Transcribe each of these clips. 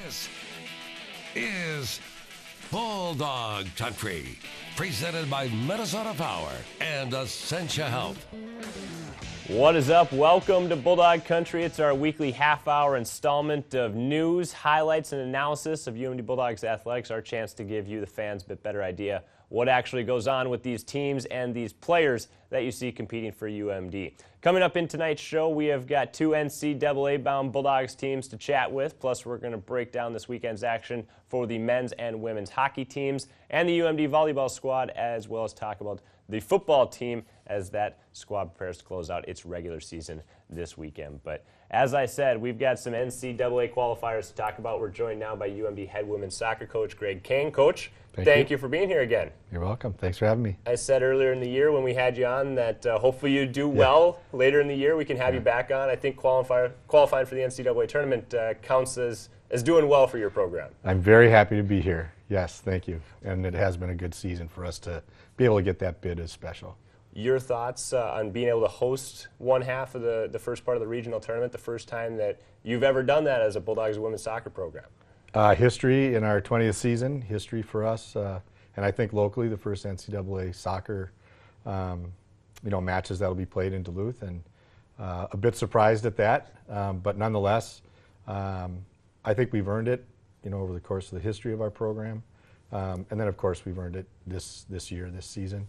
This is Bulldog Country, presented by Minnesota Power and Essentia Health. What is up? Welcome to Bulldog Country. It's our weekly half-hour installment of news, highlights, and analysis of UMD Bulldogs athletics. Our chance to give you, the fans, a bit better idea what actually goes on with these teams and these players that you see competing for UMD. Coming up in tonight's show, we have got two NCAA-bound Bulldogs teams to chat with, plus we're going to break down this weekend's action for the men's and women's hockey teams and the UMD volleyball squad, as well as talk about the football team as that squad prepares to close out its regular season this weekend. But as I said, we've got some NCAA qualifiers to talk about. We're joined now by UMD head women's soccer coach Greg King. Coach, thank you for being here again. You're welcome. Thanks for having me. I said earlier in the year when we had you on that hopefully you do well later in the year. We can have you back on. I think qualifying for the NCAA tournament counts as doing well for your program. I'm very happy to be here. Yes, thank you. And it has been a good season for us to be able to get that bid is special. Your thoughts on being able to host one half of the first part of the regional tournament, the first time that you've ever done that as a Bulldogs women's soccer program? History in our 20th season, history for us, and I think locally the first NCAA soccer matches that will be played in Duluth, and a bit surprised at that, but nonetheless, I think we've earned it, over the course of the history of our program, and then of course we've earned it this year, this season.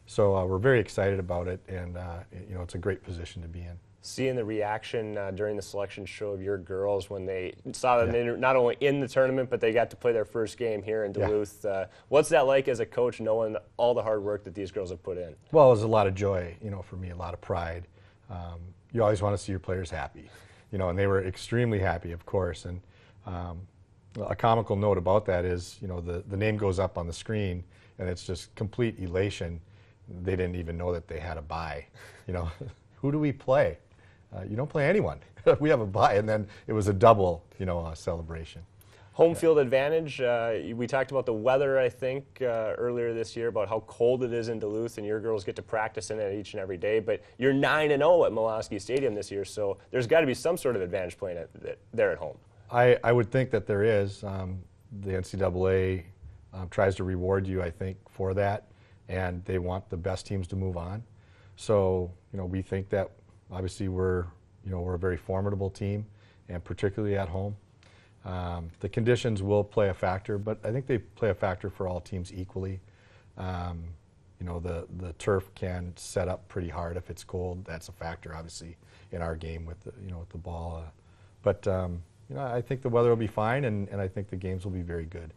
So we're very excited about it, and it's a great position to be in. Seeing the reaction during the selection show of your girls when they saw that they were not only in the tournament, but they got to play their first game here in Duluth. What's that like as a coach, knowing all the hard work that these girls have put in? Well, it was a lot of joy, for me, a lot of pride. You always want to see your players happy, and they were extremely happy, of course. And a comical note about that is, the name goes up on the screen, and it's just complete elation. They didn't even know that they had a bye. Who do we play? You don't play anyone. We have a bye, and then it was a double, celebration. Home field advantage. We talked about the weather, I think, earlier this year, about how cold it is in Duluth, and your girls get to practice in it each and every day. But you're 9-0 at Milwaukee Stadium this year, so there's got to be some sort of advantage playing there at home. I would think that there is. The NCAA tries to reward you, I think, for that, and they want the best teams to move on. So, we think that obviously we're a very formidable team, and particularly at home. The conditions will play a factor, but I think they play a factor for all teams equally. The turf can set up pretty hard if it's cold. That's a factor, obviously, in our game with the ball. I think the weather will be fine, and I think the games will be very good.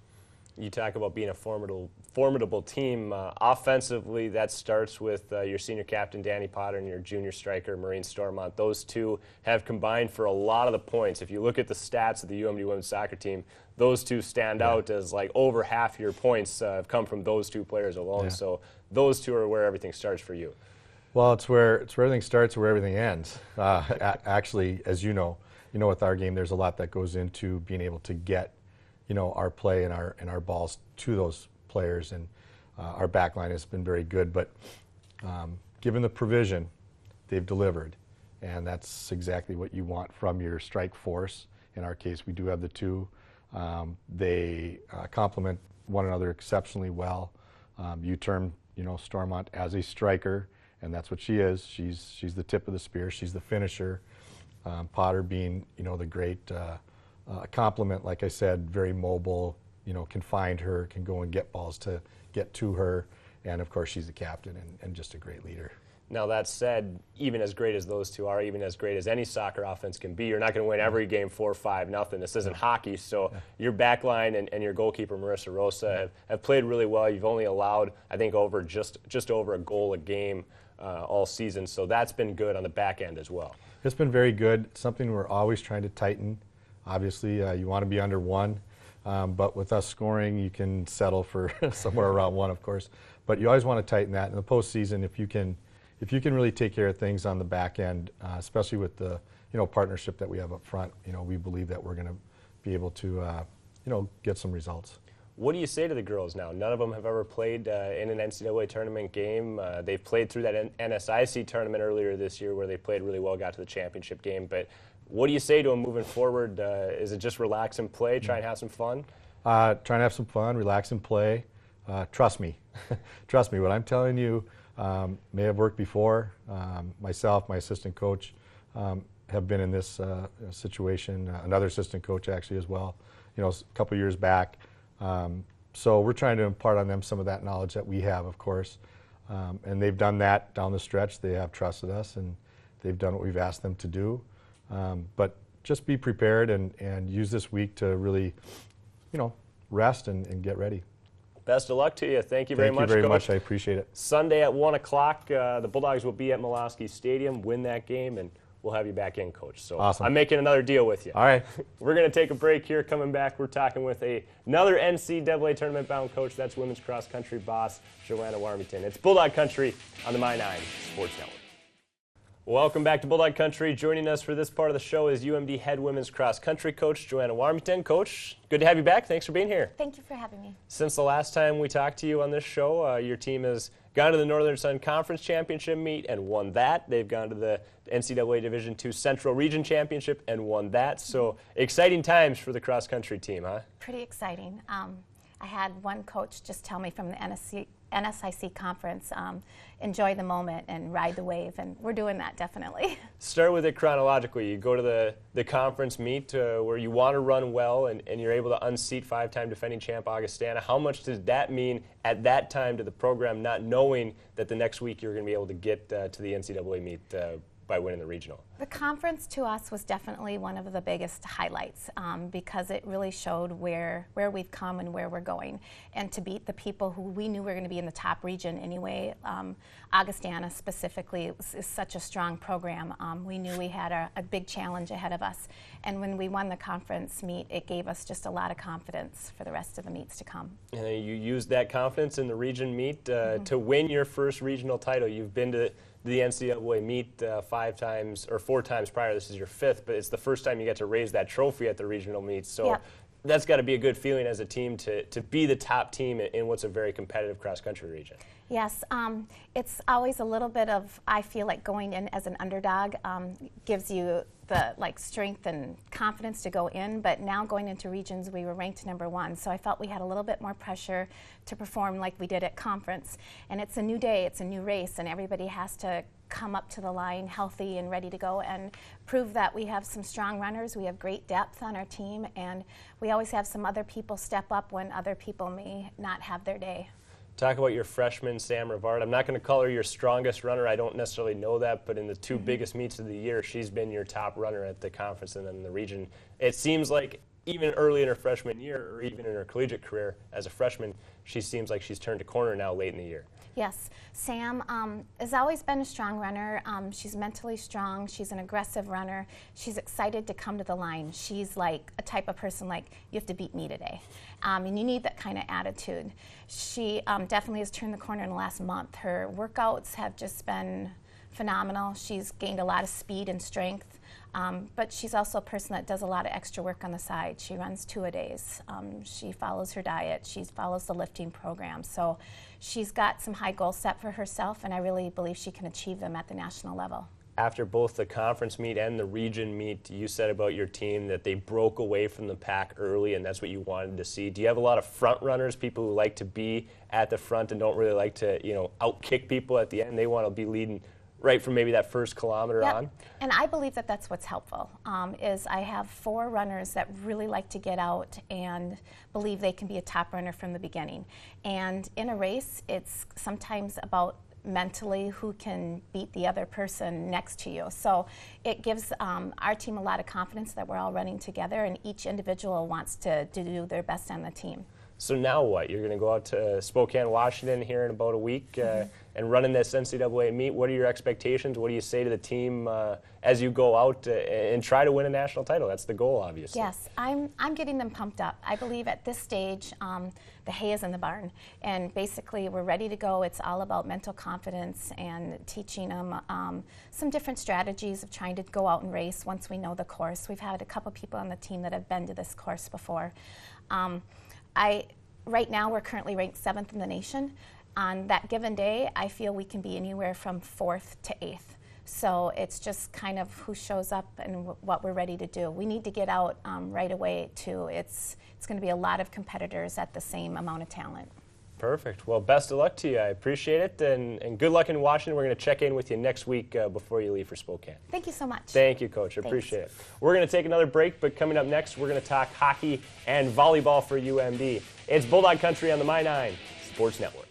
You talk about being a formidable team. Offensively, that starts with your senior captain, Danny Potter, and your junior striker, Maureen Stormont. Those two have combined for a lot of the points. If you look at the stats of the UMD women's soccer team, those two stand out as like over half your points have come from those two players alone. Yeah. So those two are where everything starts for you. Well, it's where everything starts, where everything ends. Actually, as you know, with our game, there's a lot that goes into being able to get our play and our balls to those players, and our back line has been very good. But given the provision, they've delivered, and that's exactly what you want from your strike force. In our case, we do have the two. They complement one another exceptionally well. You term Stormont as a striker, and that's what she is. She's the tip of the spear. She's the finisher. Potter being the great complement, like I said, very mobile, can find her, can go and get balls to get to her, and of course she's the captain and just a great leader. Now that said, even as great as those two are, even as great as any soccer offense can be, you're not going to win every game 4-5-0. This isn't hockey, so your back line and your goalkeeper, Marissa Rosa, have played really well. You've only allowed, I think, over just over a goal a game all season, so that's been good on the back end as well. It's been very good. It's something we're always trying to tighten. Obviously, you want to be under 1, but with us scoring, you can settle for somewhere around 1, of course. But you always want to tighten that in the postseason. If you can really take care of things on the back end, especially with the partnership that we have up front, we believe that we're going to be able to get some results. What do you say to the girls now? None of them have ever played in an NCAA tournament game. They've played through that NSIC tournament earlier this year where they played really well, got to the championship game. But What do you say to them moving forward? Is it just relax and play, try and have some fun? Try and have some fun, relax and play. Trust me. Trust me, what I'm telling you may have worked before. Myself, my assistant coach, have been in this situation. Another assistant coach actually as well, a couple years back. So we're trying to impart on them some of that knowledge that we have, of course. And they've done that down the stretch. They have trusted us, and they've done what we've asked them to do. But just be prepared and use this week to really, rest and get ready. Best of luck to you. Thank you very much, Thank you very Coach. much. I appreciate it. Sunday at 1 o'clock, the Bulldogs will be at Malosky Stadium, win that game, and we'll have you back in, Coach. So awesome. I'm making another deal with you. All right. We're going to take a break here. Coming back, we're talking with another NCAA tournament-bound coach. That's women's cross-country boss, Joanna Warmington. It's Bulldog Country on the My9 Sports Network. Welcome back to Bulldog Country. Joining us for this part of the show is UMD head women's cross-country coach, Joanna Warmington. Coach, good to have you back. Thanks for being here. Thank you for having me. Since the last time we talked to you on this show, your team has gone to the Northern Sun Conference Championship meet and won that. They've gone to the NCAA Division II Central Region Championship and won that. So exciting times for the cross-country team, huh? Pretty exciting. I had one coach just tell me from the NSIC conference, enjoy the moment and ride the wave, and we're doing that definitely. Start with it chronologically. You go to the conference meet where you want to run well and you're able to unseat 5-time defending champ Augustana. How much does that mean at that time to the program, not knowing that the next week you're going to be able to get to the NCAA meet by winning the regional? The conference to us was definitely one of the biggest highlights because it really showed where we've come and where we're going. And to beat the people who we knew were going to be in the top region anyway, Augustana specifically is such a strong program. We knew we had a big challenge ahead of us. And when we won the conference meet, it gave us just a lot of confidence for the rest of the meets to come. And you used that confidence in the region meet to win your first regional title. You've been to the NCAA meet 5 times or 4 times prior. This is your 5th, but it's the first time you get to raise that trophy at the regional meet. So yep. That's got to be a good feeling as a team to be the top team in what's a very competitive cross-country region. Yes, it's always a little bit of, I feel like going in as an underdog gives you the strength and confidence to go in, but now going into regions we were ranked #1, so I felt we had a little bit more pressure to perform like we did at conference. And it's a new day, it's a new race, and everybody has to come up to the line healthy and ready to go and prove that we have some strong runners, we have great depth on our team, and we always have some other people step up when other people may not have their day. Talk about your freshman, Sam Rivard. I'm not going to call her your strongest runner. I don't necessarily know that, but in the 2 biggest meets of the year, she's been your top runner at the conference and then the region. It seems like even early in her freshman year or even in her collegiate career as a freshman, she seems like she's turned a corner now late in the year. Yes, Sam has always been a strong runner. She's mentally strong. She's an aggressive runner. She's excited to come to the line. She's like a type of person like, you have to beat me today. And you need that kind of attitude. She definitely has turned the corner in the last month. Her workouts have just been phenomenal. She's gained a lot of speed and strength. But she's also a person that does a lot of extra work on the side. She runs 2-a-days. She follows her diet. She follows the lifting program. So she's got some high goals set for herself, and I really believe she can achieve them at the national level. After both the conference meet and the region meet, you said about your team that they broke away from the pack early, and that's what you wanted to see. Do you have a lot of front runners, people who like to be at the front and don't really like to, outkick people at the end? They want to be leading right from maybe that first kilometer on? And I believe that that's what's helpful, is I have 4 runners that really like to get out and believe they can be a top runner from the beginning. And in a race, it's sometimes about mentally who can beat the other person next to you. So it gives our team a lot of confidence that we're all running together and each individual wants to do their best on the team. So now what? You're going to go out to Spokane, Washington here in about a week and run in this NCAA meet. What are your expectations? What do you say to the team as you go out and try to win a national title? That's the goal, obviously. Yes, I'm getting them pumped up. I believe at this stage the hay is in the barn, and basically we're ready to go. It's all about mental confidence and teaching them some different strategies of trying to go out and race once we know the course. We've had a couple people on the team that have been to this course before. Right now we're currently ranked 7th in the nation. On that given day, I feel we can be anywhere from 4th to 8th. So it's just kind of who shows up and what we're ready to do. We need to get out right away too. It's going to be a lot of competitors at the same amount of talent. Perfect. Well, best of luck to you. I appreciate it, and good luck in Washington. We're going to check in with you next week before you leave for Spokane. Thank you so much. Thank you, Coach. I appreciate it. We're going to take another break, but coming up next, we're going to talk hockey and volleyball for UMD. It's Bulldog Country on the My9 Sports Network.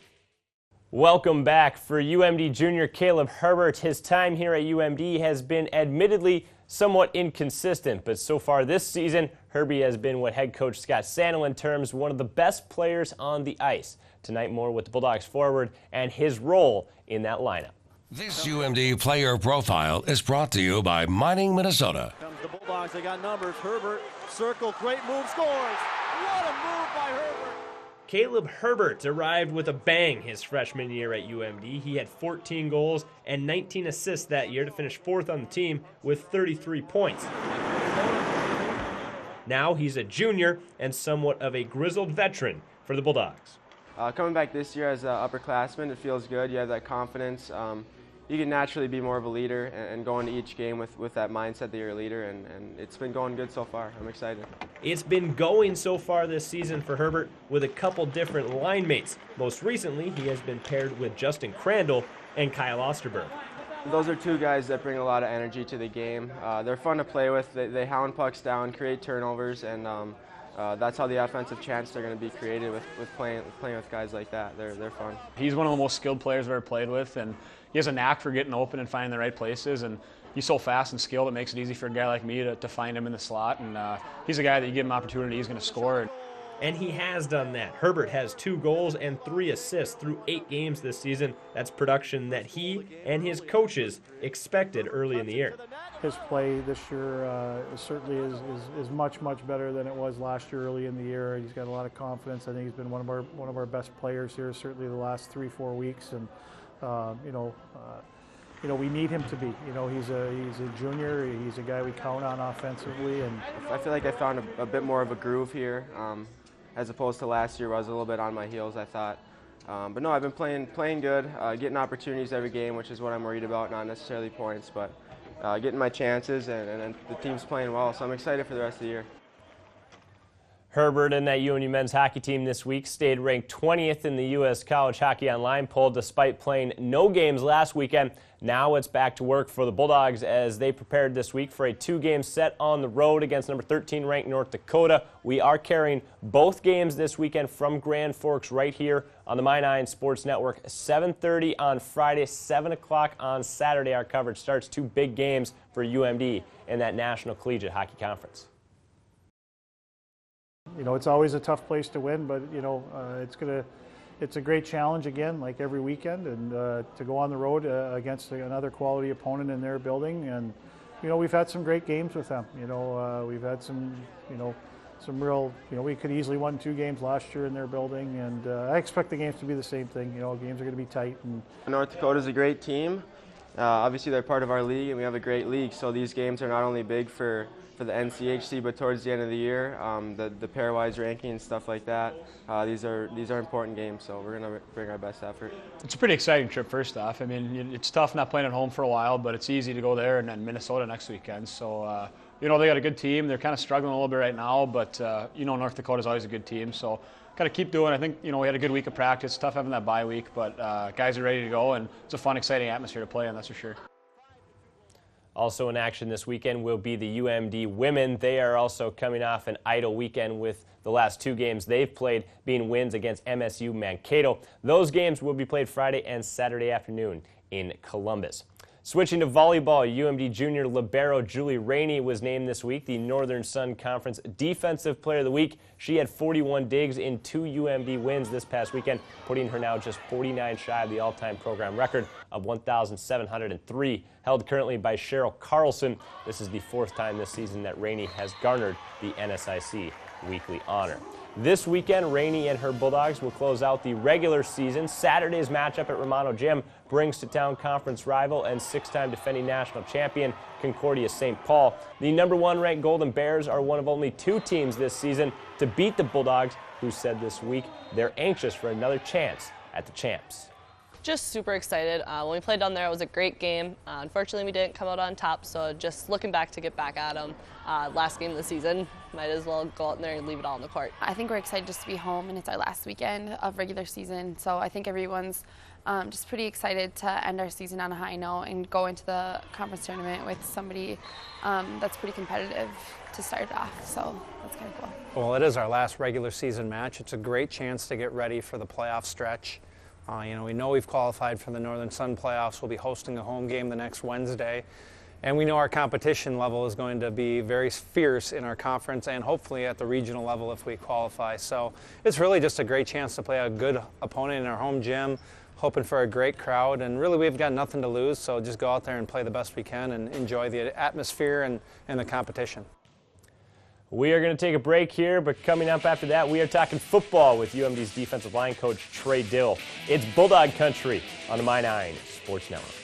Welcome back. For UMD junior Caleb Herbert, his time here at UMD has been admittedly somewhat inconsistent, but so far this season, Herbie has been what head coach Scott Sandelin terms one of the best players on the ice. Tonight, more with the Bulldogs forward and his role in that lineup. This UMD player profile is brought to you by Mining Minnesota. Comes the Bulldogs, they got numbers. Herbert, circle, great move, scores. What a move by Herbert. Caleb Herbert arrived with a bang his freshman year at UMD. He had 14 goals and 19 assists that year to finish fourth on the team with 33 points. Now he's a junior and somewhat of a grizzled veteran for the Bulldogs. Coming back this year as an upperclassman, it feels good. You have that confidence. You can naturally be more of a leader and go into each game with that mindset that you're a leader, and it's been going good so far. I'm excited. It's been going so far this season for Herbert with a couple different line mates. Most recently, he has been paired with Justin Crandall and Kyle Osterberg. Those are two guys that bring a lot of energy to the game. They're fun to play with. They hound pucks down, create turnovers, and that's how the offensive chances are going to be created with playing with guys like that. They're fun. He's one of the most skilled players I've ever played with, and he has a knack for getting open and finding the right places. And he's so fast and skilled, it makes it easy for a guy like me to find him in the slot. And he's a guy that you give him opportunity, he's going to score. And he has done that. Herbert has 2 goals and 3 assists through 8 games this season. That's production that he and his coaches expected early in the year. His play this year certainly is much better than it was last year early in the year. He's got a lot of confidence. I think he's been one of our best players here, certainly the last 3-4 weeks. And we need him to be. He's a junior. He's a guy we count on offensively. And I feel like I found a bit more of a groove here, as opposed to last year where I was a little bit on my heels, I thought. But no, I've been playing good, getting opportunities every game, which is what I'm worried about, not necessarily points, but getting my chances, and the team's playing well, so I'm excited for the rest of the year. Herbert and that UNU men's hockey team this week stayed ranked 20th in the U.S. College Hockey Online poll despite playing no games last weekend. Now it's back to work for the Bulldogs as they prepared this week for a 2-game set on the road against number 13 ranked North Dakota. We are carrying both games this weekend from Grand Forks right here on the My9 Sports Network. 7:30 on Friday, 7 o'clock on Saturday. Our coverage starts. 2 big games for UMD in that National Collegiate Hockey Conference. it's always a tough place to win, but it's a great challenge again, like every weekend, and to go on the road against another quality opponent in their building. And we've had some great games with them. We've had some some real. We could easily won 2 games last year in their building, and I expect the games to be the same thing. Games are going to be tight. And North Dakota's a great team. Obviously, they're part of our league, and we have a great league. So these games are not only big for the NCHC, but towards the end of the year, the pairwise ranking and stuff like that. These are important games, so we're going to bring our best effort. It's a pretty exciting trip, first off. I mean, it's tough not playing at home for a while, but it's easy to go there and then Minnesota next weekend. So, they got a good team. They're kind of struggling a little bit right now, but, North Dakota's always a good team. So, got to keep doing. I think, we had a good week of practice. Tough having that bye week, but guys are ready to go, and it's a fun, exciting atmosphere to play in, that's for sure. Also in action this weekend will be the UMD women. They are also coming off an idle weekend with the last 2 games they've played being wins against MSU Mankato. Those games will be played Friday and Saturday afternoon in Columbus. Switching to volleyball, UMD junior libero Julie Rainey was named this week the Northern Sun Conference Defensive Player of the Week. She had 41 digs in 2 UMD wins this past weekend, putting her now just 49 shy of the all-time program record of 1,703, held currently by Cheryl Carlson. This is the 4th time this season that Rainey has garnered the NSIC weekly honor. This weekend, Rainey and her Bulldogs will close out the regular season. Saturday's matchup at Romano Gym brings to town conference rival and 6-time defending national champion Concordia St. Paul. The number 1 ranked Golden Bears are one of only 2 teams this season to beat the Bulldogs, who said this week they're anxious for another chance at the champs. Just super excited. When we played down there, it was a great game. Unfortunately, we didn't come out on top, so just looking back to get back at them. Last game of the season, might as well go out in there and leave it all on the court. I think we're excited just to be home, and it's our last weekend of regular season, so I think everyone's just pretty excited to end our season on a high note and go into the conference tournament with somebody that's pretty competitive to start off, so that's kind of cool. Well, it is our last regular season match. It's a great chance to get ready for the playoff stretch. We know we've qualified for the Northern Sun playoffs. We'll be hosting a home game the next Wednesday. And we know our competition level is going to be very fierce in our conference and hopefully at the regional level if we qualify. So it's really just a great chance to play a good opponent in our home gym, hoping for a great crowd. And really we've got nothing to lose, so just go out there and play the best we can and enjoy the atmosphere and the competition. We are going to take a break here, but coming up after that, we are talking football with UMD's defensive line coach, Trey Dill. It's Bulldog Country on the My9 Sports Network.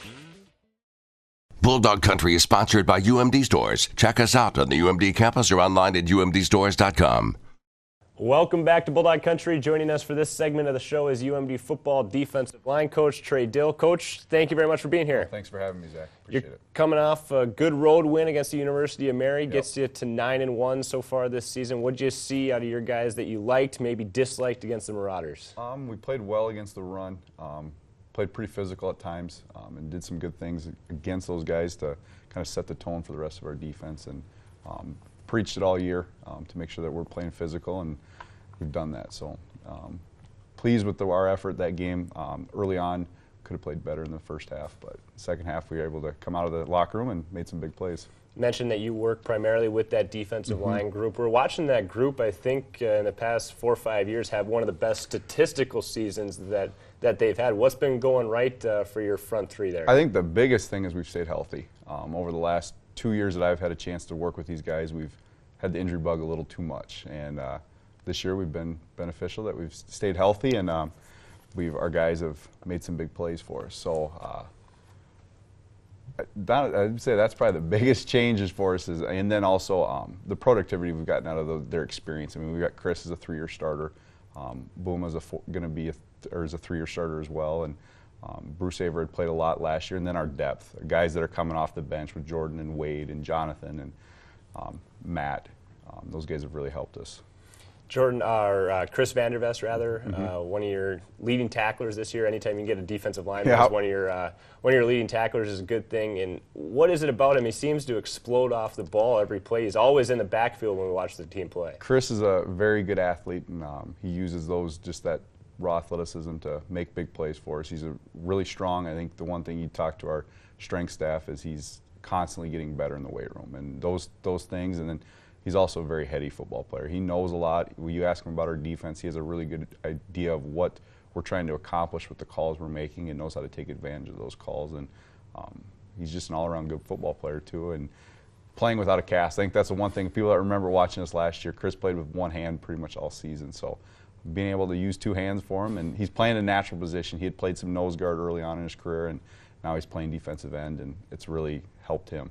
Bulldog Country is sponsored by UMD Stores. Check us out on the UMD campus or online at umdstores.com. Welcome back to Bulldog Country. Joining us for this segment of the show is UMD football defensive line coach Trey Dill. Coach, thank you very much for being here. Well, thanks for having me, Zach. Appreciate it. Coming off a good road win against the University of Mary, Yep. gets you to 9-1 so far this season. What did you see out of your guys that you liked, maybe disliked against the Marauders? We played well against the run. Played pretty physical at times, and did some good things against those guys to kind of set the tone for the rest of our defense. And preached it all year to make sure that we're playing physical, and we've done that. So pleased with our effort that game. Early on, could have played better in the first half, but second half we were able to come out of the locker room and made some big plays. Mentioned that you work primarily with that defensive line group. We're watching that group, I think, in the past 4 or 5 years have one of the best statistical seasons that they've had. What's been going right for your front three there? I think the biggest thing is we've stayed healthy. Over the last 2 years that I've had a chance to work with these guys, we've had the injury bug a little too much. And this year we've been beneficial that we've stayed healthy, and our guys have made some big plays for us. So I'd say that's probably the biggest changes for us, and then also the productivity we've gotten out of their experience. I mean, we've got Chris as a 3-year starter, Boom is going to be is a 3-year starter as well, and Bruce Avery played a lot last year, and then our depth, guys that are coming off the bench with Jordan and Wade and Jonathan and Matt. Those guys have really helped us. Jordan, or Chris Vandervest, rather, one of your leading tacklers this year. Anytime you can get a defensive lineman as one of your leading tacklers is a good thing. And what is it about him? He seems to explode off the ball every play. He's always in the backfield when we watch the team play. Chris is a very good athlete, and he uses that raw athleticism to make big plays for us. He's really strong. I think the one thing you talk to our strength staff is he's constantly getting better in the weight room, and those things. And then he's also a very heady football player. He knows a lot. When you ask him about our defense, he has a really good idea of what we're trying to accomplish with the calls we're making and knows how to take advantage of those calls. And he's just an all-around good football player, too. And playing without a cast, I think that's the one thing. People that remember watching us last year, Chris played with one hand pretty much all season. So being able to use 2 hands for him, and he's playing a natural position. He had played some nose guard early on in his career, and now he's playing defensive end, and it's really helped him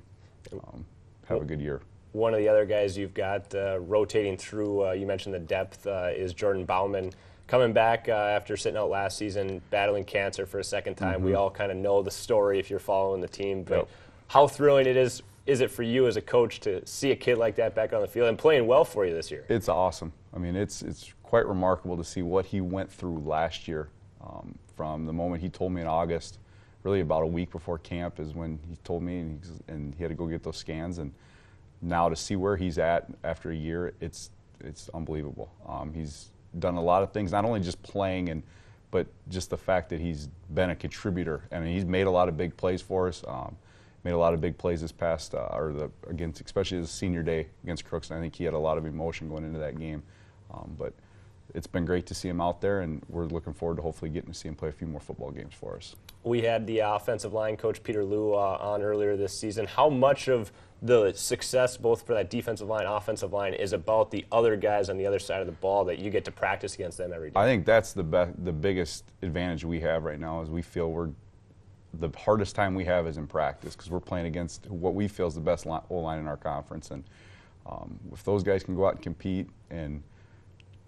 have a good year. One of the other guys you've got rotating through, you mentioned the depth, is Jordan Bauman. Coming back after sitting out last season, battling cancer for a second time. We all kind of know the story if you're following the team. But how thrilling is it for you as a coach to see a kid like that back on the field and playing well for you this year? It's awesome. I mean, it's quite remarkable to see what he went through last year. From the moment he told me in August, really about a week before camp is when he told me, and he had to go get those scans. And now to see where he's at after a year, it's unbelievable. He's done a lot of things, not only just playing, but just the fact that he's been a contributor. I mean, he's made a lot of big plays for us. Made a lot of big plays this past, especially his senior day against Crookston. I think he had a lot of emotion going into that game. But it's been great to see him out there, and we're looking forward to hopefully getting to see him play a few more football games for us. We had the offensive line coach, Peter Liu, on earlier this season. How much of the success, both for that defensive line, offensive line, is about the other guys on the other side of the ball that you get to practice against them every day? I think that's the biggest advantage we have right now is we feel the hardest time we have is in practice because we're playing against what we feel is the best O-line in our conference. And if those guys can go out and compete and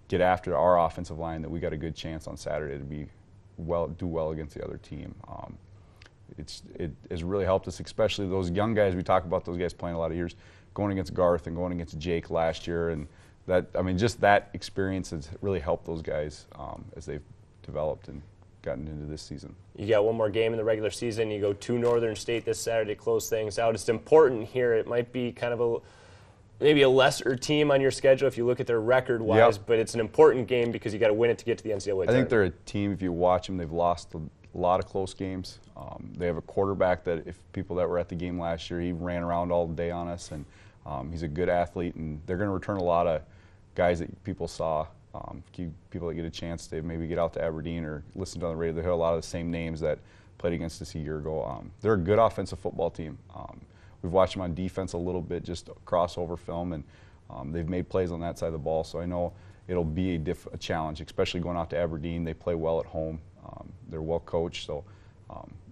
get after our offensive line, that we got a good chance on Saturday to be do well against the other team. It has really helped us, especially those young guys. We talk about those guys playing a lot of years, going against Garth and going against Jake last year, and just that experience has really helped those guys as they've developed and gotten into this season. You got one more game in the regular season. You go to Northern State this Saturday to close things out. It's important here. It might be kind of maybe a lesser team on your schedule if you look at their record-wise, but it's an important game because you got to win it to get to the NCAA tournament. I think they're a team, if you watch them, they've lost a lot of close games. They have a quarterback that, if people that were at the game last year, he ran around all day on us, and he's a good athlete, and they're going to return a lot of guys that people saw. People that get a chance to maybe get out to Aberdeen or listen to on the radio, they hear a lot of the same names that played against us a year ago. They're a good offensive football team. We've watched them on defense a little bit, just crossover film, and they've made plays on that side of the ball. So I know it'll be a challenge, especially going out to Aberdeen. They play well at home. They're well coached, so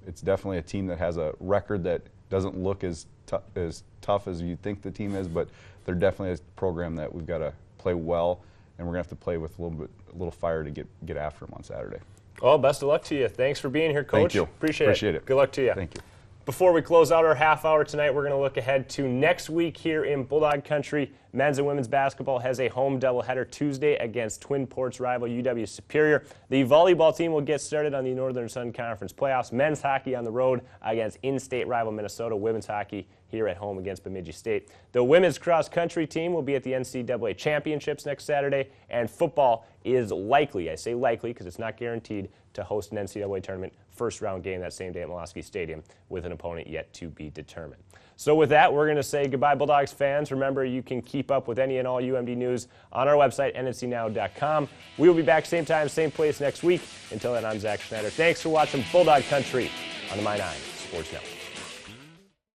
it's definitely a team that has a record that doesn't look as tough as you think the team is, but they're definitely a program that we've got to play well, and we're going to have to play with a little fire to get after them on Saturday. Well, best of luck to you. Thanks for being here, Coach. Thank you. Appreciate it. Good luck to you. Thank you. Before we close out our half hour tonight, we're going to look ahead to next week here in Bulldog Country. Men's and women's basketball has a home doubleheader Tuesday against Twin Ports rival UW Superior. The volleyball team will get started on the Northern Sun Conference playoffs. Men's hockey on the road against in-state rival Minnesota. Women's hockey here at home against Bemidji State. The women's cross-country team will be at the NCAA Championships next Saturday, and football is likely, I say likely because it's not guaranteed, to host an NCAA tournament first-round game that same day at Molosky Stadium with an opponent yet to be determined. So with that, we're going to say goodbye, Bulldogs fans. Remember, you can keep up with any and all UMD news on our website, nncnow.com. We will be back same time, same place next week. Until then, I'm Zach Schneider. Thanks for watching Bulldog Country on the My9 Sports Network.